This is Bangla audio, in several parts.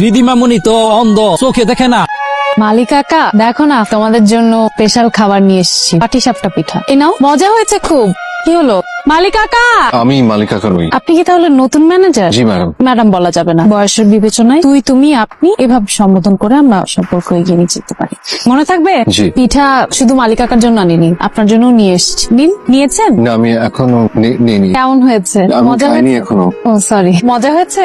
দিদিমামুনি তো অন্ধ, চোখে দেখে না। মালিক কাকা দেখো না, তোমাদের জন্য স্পেশাল খাবার নিয়ে এসেছি, পাটিসাপটা পিঠা। এ নাও, মজা হয়েছে খুব। কি হলো মালিক কাকা? আমি মালিক কাকা নই। আপনি কি তাহলে নতুন ম্যানেজার? জি ম্যাডাম। ম্যাডাম বলা যাবে না, বয়সের বিবেচনায় তুই তুমি আপনি এভাবে সম্বোধন করে আমরা সম্পর্ক এগিয়ে নিয়ে যেতে পারি। মনে থাকবে? জি। পিঠা শুধু মালিক কাকার জন্য আনিনি, আপনার জন্য নিয়ে এসেছি। নিয়েছেন? না, আমি এখনো নিইনি। কেমন হয়েছে? আমি মজা খাইনি হয়েছে? এখনো। ও সরি, মজা হয়েছে?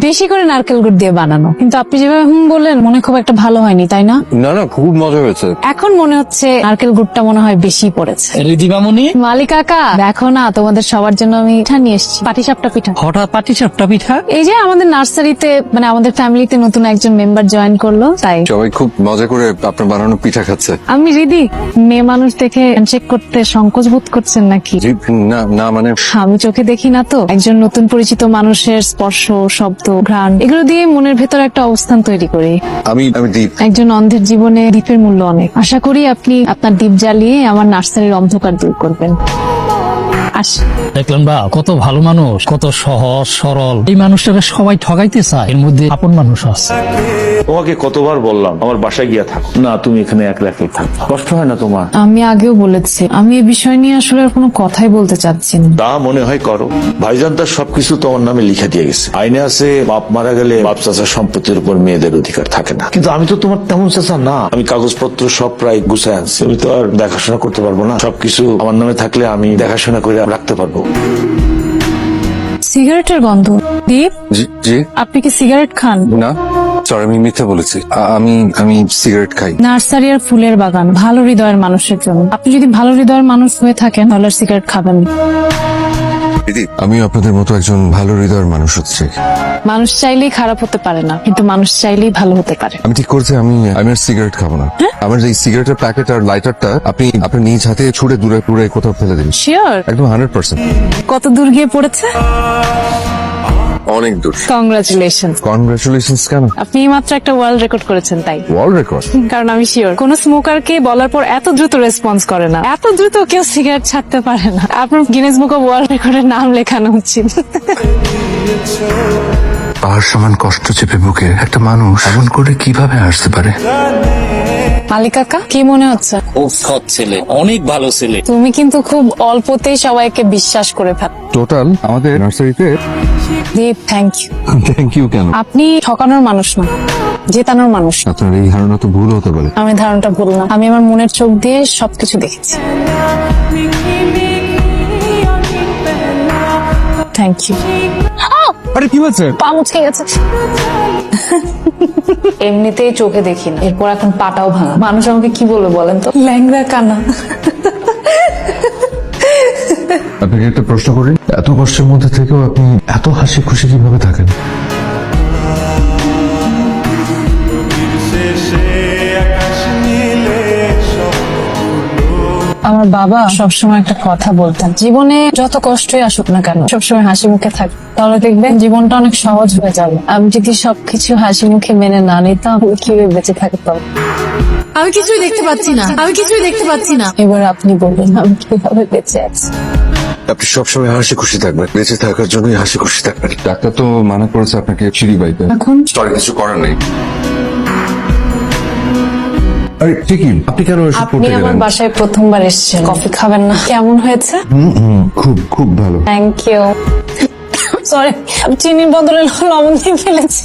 বেশি করে নারকেল গুড় দিয়ে বানানো, কিন্তু আপনি যেভাবে বললেন মনে খুব একটা ভালো হয়নি, তাই না? না না, খুব মজা হয়েছে। এখন মনে হচ্ছে নারকেল গুড়টা মনে হয় বেশি পড়েছে। দিদিমামুনি মালিক কাকা দেখো না, তোমাদের সবার জন্য আমি পিঠা নিয়ে এসেছি, পাটিসাপটা পিঠা। হঠাৎ পাটিসাপটা পিঠা? এই যে আমাদের নার্সারিতে মানে আমাদের ফ্যামিলিতে নতুন একজন মেম্বার জয়েন করলো, তাই সবাই খুব মজা করে আপনার বানানো পিঠা খাচ্ছে। আমি রিদি। মেয়ে মানুষ দেখে হ্যান্ডশেক করতে সংকোচ বোধ করছেন নাকি? জি না না, মানে আমি চোখে দেখি না তো, একজন নতুন পরিচিত মানুষের স্পর্শ, শব্দ, ঘ্রাণ এগুলো দিয়ে মনের ভেতর একটা অবস্থান তৈরি করি। আমি দীপ। একজন অন্ধের জীবনে দ্বীপের মূল্য অনেক। আশা করি আপনি আপনার দ্বীপ জ্বালিয়ে আমার নার্সারির অন্ধকার দূর করবেন। দেখলেন বা কত ভালো মানুষ, কত সহজ সরল। এই মানুষটাকে সবাই ঠগাইতে চায়, এর মধ্যে আপন মানুষ আছে। তোমাকে কতবার বললাম আমার বাসায় গিয়া থাকো, না তুমি এখানে একলা একলাই থাকো, কষ্ট হয় না তোমার? আমি আগেও বলেছি, আমি এই বিষয় নিয়ে আসলে আর কোনো কথাই বলতে চাচ্ছি না। তা মনে হয় করো। ভাইজান তার সবকিছু তোমার নামে লিখে দিয়ে গেছে। আইনে আছে বাপ মারা গেলে বাপ চাচার সম্পত্তির উপর মেয়েদের অধিকার থাকে না, কিন্তু আমি তো তোমার তেমন চাচা না। আমি কাগজপত্র সব প্রায় গুছায় আনছি, আমি তো আর দেখাশোনা করতে পারবো না। সবকিছু আমার নামে থাকলে আমি দেখাশোনা করে রাখতে পারবো। সিগারেটের গন্ধ। দীপ, জি জি। আপনি কি সিগারেট খান? না সরি, আমি মিথ্যা বলেছি। আমি সিগারেট খাই। নার্সারি আর ফুলের বাগান ভালো হৃদয়ের মানুষের জন্য। আপনি যদি ভালো হৃদয়ের মানুষ হয়ে থাকেন তাহলে আর সিগারেট খাবেন না। দিদি, আমিও আপনাদের মতো একজন ভালো হৃদয়ের মানুষ হচ্ছে। মানুষ চাইলেই খারাপ হতে পারে না, কিন্তু মানুষ চাইলেই ভালো হতে পারে। আমি ঠিক করছি, আমি আর সিগারেট খাবো না। আমার এই সিগারেটের প্যাকেট আর লাইটারটা আপনি আপনার নিজ হাতে ছুড়ে দূরে দূরে কোথাও ফেলে দিন। শিওর? একদম 100%। কত দূর গিয়ে পড়েছে? অনেক দূর। কংগ্রাচুলেশন। কনগ্রাচুলেশনস কেন? আপনি মাত্র একটা ওয়ার্ল্ড রেকর্ড করেছেন, তাই। World record? কারণ আমি শিওর কোন স্মোকারকে বলার পর এত দ্রুত রেসপন্স করে না, এত দ্রুত কেউ সিগারেট ছাড়তে পারে না। আপনার গিনেস বুক অফ ওয়ার্ল্ড রেকর্ডের নাম লেখানো উচিত। পাহাড় সমান কষ্ট চেপে বুকে একটা মানুষ এমন করে কিভাবে আসতে পারে? মালিক কাকা, কি মনে হচ্ছে? খুব সৎ ছেলে, অনেক ভালো ছেলে। তুমি কিন্তু খুব অল্পতেই সবাইকে বিশ্বাস করে ফেল। টোটাল আমাদের নার্সারিতে। দীপ, থ্যাংক ইউ। থ্যাংক ইউ কেন? আপনি ঠকানোর মানুষ না, জেতানোর মানুষ। আপনার এই ধারণা তো ভুল হতে পারে। আমি ধারণাটা ভুল না, আমি আমার মনের চোখ দিয়ে সবকিছু দেখেছি। Thank you. আরে কি হয়েছে? পা মুচকে গেছে। এমনিতেই চোখে দেখি না, এরপর এখন পাটাও ভাঙা। মানুষ আমাকে কি বলবে বলেন তো? ল্যাংড়া কানা। আপনাকে একটা প্রশ্ন করি, এত কষ্টের মধ্যে থেকেও আপনি এত হাসি খুশি কিভাবে থাকেন? আমার বাবা সবসময় একটা কথা বলতেন, জীবনে যত কষ্টই আসুক না কেন সবসময় হাসি মুখে থাক, তাহলে দেখবেন জীবনটা অনেক সহজ হয়ে যাবে। আমি যদি সবকিছু হাসি মুখে মেনে না নিতাম, কিভাবে বেঁচে থাকতাম? আমি কিছুই দেখতে পাচ্ছি না, আমি কিছুই দেখতে পাচ্ছি না। এবার আপনি বলবেন আমি কিভাবে বেঁচে আছি। আপনি সবসময় হাসি খুশি থাকবেন, বেঁচে থাকার জন্যই হাসি খুশি থাকবেন। ডাক্তার তো মানা করেছে আপনাকে সিঁড়ি বাইতে। এখন সরি, কিছু করার নেই। আরে ঠিকই, আপনি কেন এসব আপনি করতে আমার গেলেন? বাসায় প্রথমবার এসেছেন, কফি খাবেন না? কেমন হয়েছে? খুব খুব ভালো। Thank you. সরি, চিনির বদলে লবণ দিয়ে ফেলেছি।